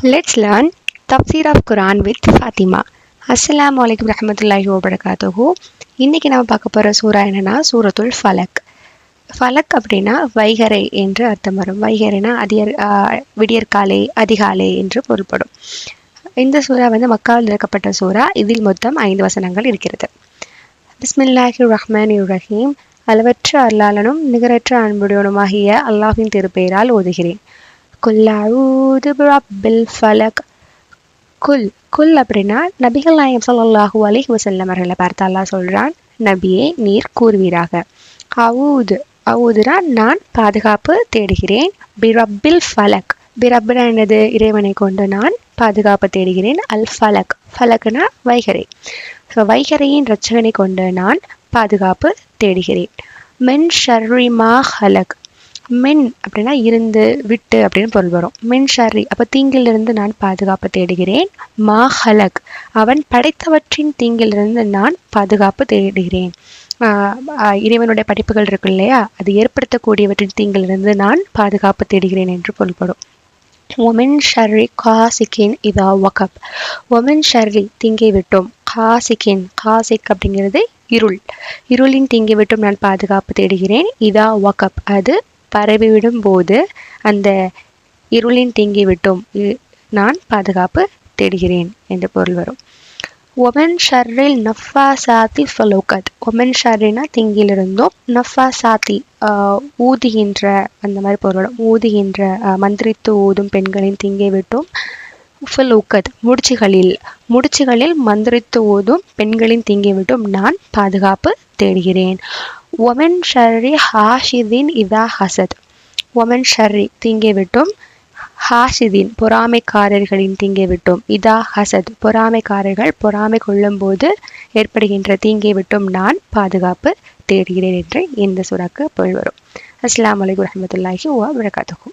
Let's learn Tafsir of Quran with Fatima. Assalamu alaikum rahmatullahi wa barakatuhu. இன்னைக்கு நம்ம பார்க்க போற சூரா என்னன்னா சூரத்துல் ஃபலக். ஃபலக் அப்படின்னா வைகறை என்று அர்த்தம் வரும். வைகறைனா விடியற்காலை அதிகாலை என்று பொருள்படும். இந்த சூரா மக்காவில் இறக்கப்பட்ட சூரா. இதில் மொத்தம் 5 வசனங்கள் இருக்கிறது. பிஸ்மில்லாஹிர் ரஹ்மானிர் ரஹீம். அளவற்ற அருளாளனும் நிகரற்ற அன்புடையவனுமாகிய அல்லாஹ்வின் திருப்பெயரால் ஓதுகிறேன். குல் அஊது பிரப்பில் ஃபலக். குல் அப்படின்னா நபிகள் நாயகம் ஸல்லல்லாஹு அலைஹி வஸல்லம் அவர்களை பார்த்து அல்லாஹ் சொல்றான், நபியே நீர் கூறுவீராக. அவுதுனா நான் பாதுகாப்பு தேடுகிறேன். பிரப்பில் ஃபலக். பிரப்னா என்னது? இறைவனை கொண்டு நான் பாதுகாப்பு தேடுகிறேன். அல் ஃபலக். ஃபலக்னா வைகறை. வைகறையின் இரட்சகனை கொண்டு நான் பாதுகாப்பு தேடுகிறேன். மின் ஷர்ரி மா ஹலக். மின் அப்படின்னா இருந்து விட்டு அப்படின்னு பொருள் வரும். மின் ஷர்ரி அப்போ தீங்கிலிருந்து நான் பாதுகாப்பு தேடுகிறேன். மா ஹலக் அவன் படைத்தவற்றின் தீங்கிலிருந்து நான் பாதுகாப்பு தேடுகிறேன். இறைவனுடைய படைப்புகள் இருக்கு இல்லையா, அது ஏற்படுத்தக்கூடியவற்றின் தீங்கிலிருந்து நான் பாதுகாப்பு தேடுகிறேன் என்று பொருள்படும். ஒமின் ஷர்ரி காசிக்கின் இதா வகப். ஒமின் ஷர்ரி தீங்கை விட்டும். காசிக் அப்படிங்கிறது இருளின் தீங்கை விட்டும் நான் பாதுகாப்பு தேடுகிறேன். இதா வகப் அது பரவிவிடும் போது அந்த இருளின் தீங்கி விட்டும் நான் பாதுகாப்பு தேடுகிறேன் என்று பொருள் வரும். ஒமன் ஷர்ரில் நஃபாசாத்தி ஃபலோகத். ஒமன் ஷர்ரினா தீங்கிலிருந்தும், நஃபாசாத்தி ஊதுகின்ற அந்த மாதிரி பொருள். ஊதுகின்ற மந்திரித்து ஊதும் பெண்களின் தீங்கை விட்டும். ஃபலோகத் முடிச்சுகளில் மந்திரித்து ஊதும் பெண்களின் தீங்கை விட்டும் நான் பாதுகாப்பு தேடுகிறேன். ஒமன் ஷர்ரி ஹாஷிதின் இதா ஹசத். ஒமன் ஷர்ரி தீங்கை விட்டும், ஹாஷிதின் பொறாமைக்காரர்களின் தீங்கை விட்டும், இதா ஹசத் பொறாமைக்காரர்கள் பொறாமை கொள்ளும் போது ஏற்படுகின்ற தீங்கை விட்டும் நான் பாதுகாப்பு தேடுகிறேன் என்று இந்த சூறாக்கு பொருள் வரும். அஸ்ஸலாமு அலைக்கும் வரஹ்மத்துல்லாஹி வ பரகாத்துஹு.